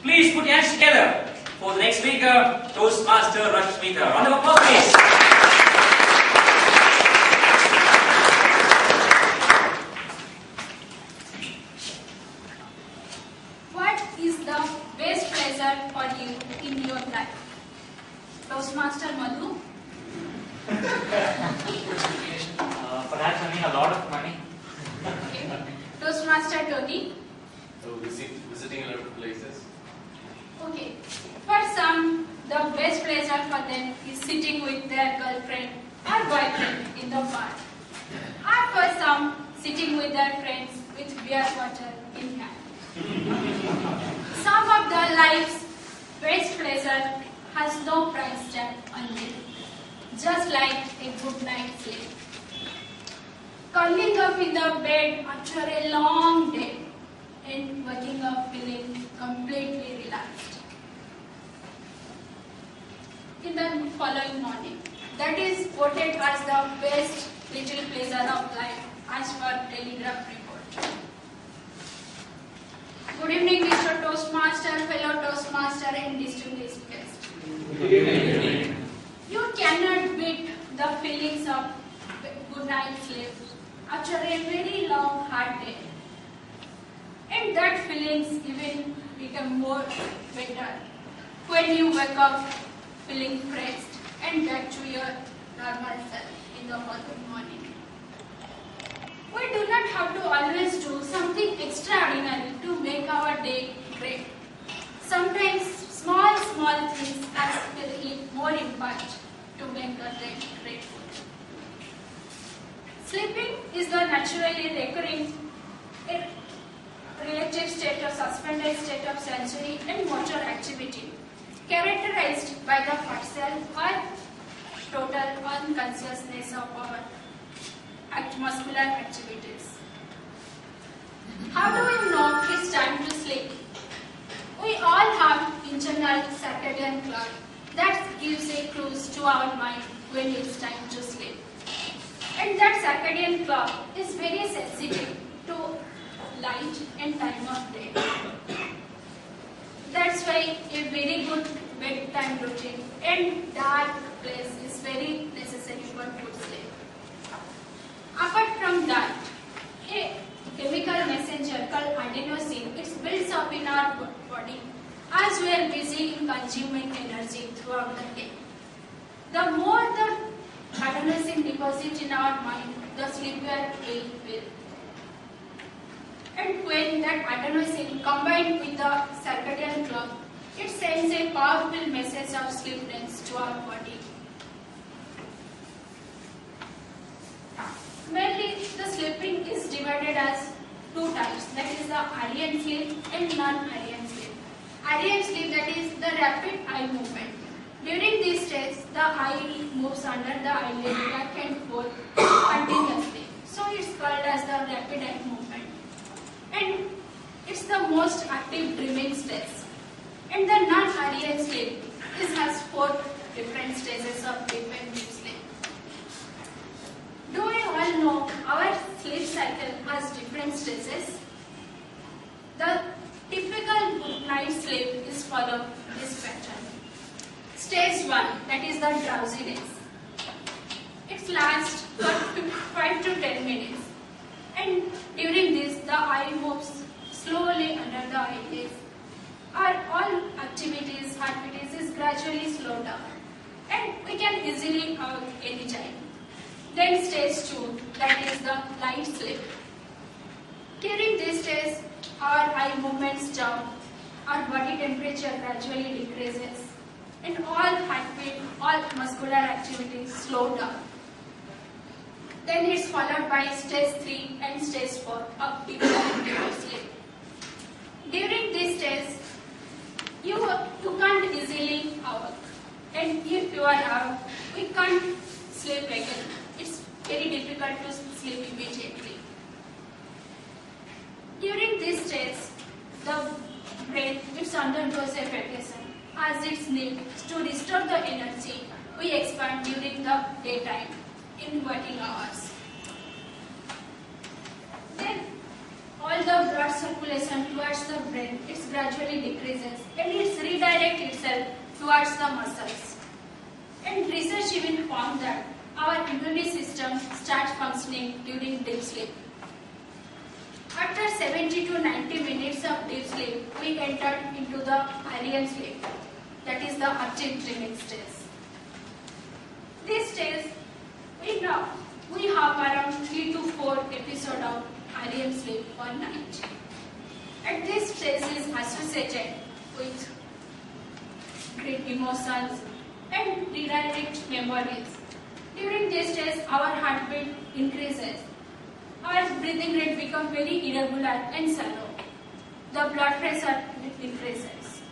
Please put your hands together for the next speaker, Toastmaster Rashmita. Round of applause, please. What is the best pleasure for you in your life? Toastmaster Madhu? Perhaps earning a lot of money. Okay. Toastmaster Tony? So visiting a lot of places. Okay. For some, the best pleasure for them is sitting with their girlfriend or boyfriend in the park. Or for some, sitting with their friends with beer bottle in hand. Some of the life's best pleasure has no price tag on it, just like a good night's sleep. Curling up in the bed after a long day and waking up feeling completely relaxed in the following morning. That is voted as the best little pleasure of life as per Telegraph report. Good evening, Mr. Toastmaster, fellow Toastmaster and distinguished guest. Good evening. You cannot beat the feelings of good night's sleep after a very long hard day. And that feelings even become more better when you wake up feeling fresh and back to your normal self in the following morning. We do not have to always do something extraordinary to make our day great. Sometimes small things has more impact to make the day grateful. Sleeping is the naturally recurring relative state of suspended state of sensory and motor activity, characterized by the partial or total unconsciousness of our muscular activities. How do we know it's time to sleep? We all have internal circadian clock that gives a clue to our mind when it's time to sleep. And that circadian clock is very sensitive to light and time of day. That's why a very good bedtime routine and dark place is very necessary for good sleep. Apart from that, a chemical messenger called adenosine, it builds up in our body as we are busy in consuming energy throughout the day. The more the adenosine deposits in our mind, the sleepier we will. And when that adenosine combined with the circadian clock, it sends a powerful message of sleepiness to our body. Mainly, the sleeping is divided as two types, that is the REM sleep and non-REM sleep. REM sleep, that is the rapid eye movement. During this stage, the eye moves under the eyelid back and forth continuously. So it's called as the rapid eye movement. And it's the most active dreaming stage. And the non-REM sleep has 4 different stages of deep and deep sleep. Do we all know our sleep cycle has different stages? The typical good night sleep is follow this pattern. Stage 1, that is the drowsiness. It lasts for 5 to 10 minutes. And during this, the eye moves slowly under the eyelids. All activities is gradually slowed down. And we can easily awake any time. Then stage 2, that is the light sleep. During this stage, our eye movements down, our body temperature gradually decreases, and all heartbeat, all muscular activities slow down. Then it's followed by stage 3 and stage 4 of deeper and deeper sleep. During this stage, you can't easily awake, and if you are out, we can't sleep again. It's very difficult to sleep immediately. During this stage, the brain undergoes a vacation as its need to restore the energy we expand during the daytime in working hours. Then all the blood circulation towards the brain, it gradually decreases and it redirects itself towards the muscles. And research even found that our immune system starts functioning during deep sleep. After 70 to 90 minutes of deep sleep, we enter into the REM sleep, that is the active dreaming stage. This stage, we have around 3 to 4 episodes of REM sleep per night. And this stage is associated with great emotions and redirect memories. During this stage, our heartbeat increases. Our breathing rate becomes very irregular and shallow. The blood pressure decreases.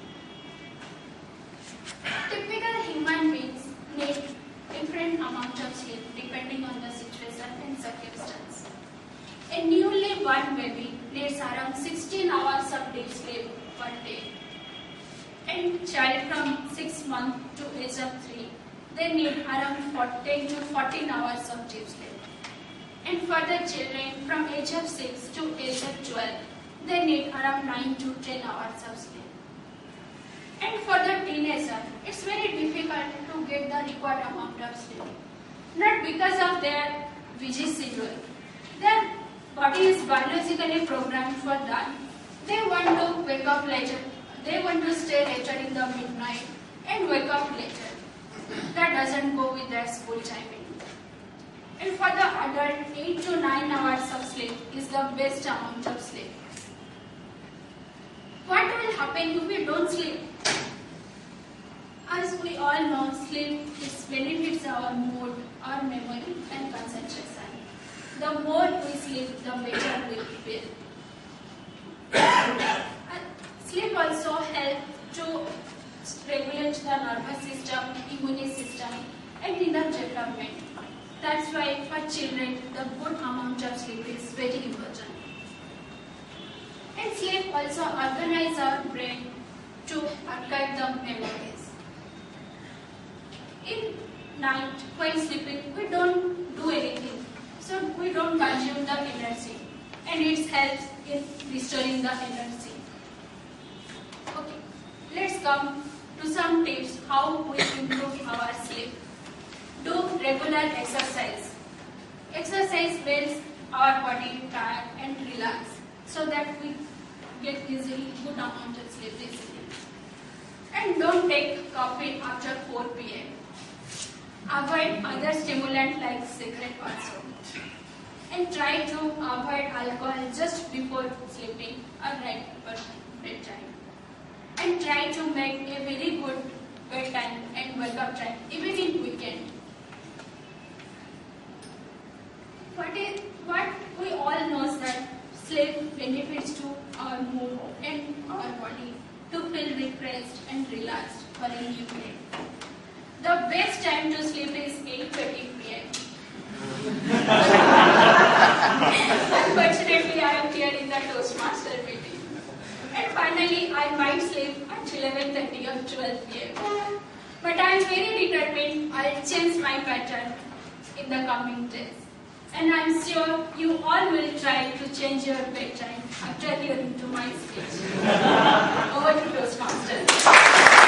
Typical human beings need different amount of sleep depending on the situation and circumstance. A newly born baby needs around 16 hours of deep sleep per day. And child from 6 months to age of 3, they need around 10 to 14 hours of deep sleep. And for the children from age of 6 to age of 12, they need around 9 to 10 hours of sleep. And for the teenager, it's very difficult to get the required amount of sleep. Not because of their busy schedule. Their body is biologically programmed for that. They want to wake up later. They want to stay later in the midnight and wake up later. That doesn't go with their school timing. And for the adult, 8 to 9 hours of sleep is the best amount of sleep. What will happen if we don't sleep? As we all know, sleep benefits our mood, our memory and concentration. The more we sleep, the better we feel. Sleep also helps to regulate the nervous system, immune system and rhythm development. That's why for children, the good amount of sleep is very important. And sleep also organizes our brain to archive the memories. In night, while sleeping, we don't do anything. So we don't consume the energy. And it helps in restoring the energy. Okay, let's come to some tips how we improve our sleep. Do regular exercise. Exercise makes our body tired and relax so that we get easily good amount of sleep easily. And don't take coffee after 4 p.m. Avoid other stimulants like cigarette also. And try to avoid alcohol just before sleeping or right before bedtime. And try to make a very good bedtime and wake up time even in weekend. What we all know that sleep benefits to our mood and our body to feel refreshed and relaxed for a new day. The best time to sleep is 8:30 p.m. Unfortunately, I am here in the Toastmasters meeting. And finally, I might sleep until 11:30 or 12 p.m. But I am very determined I will change my pattern in the coming days. And I am sure you all will try to change your bedtime after hearing to my speech. Over to Toastmasters.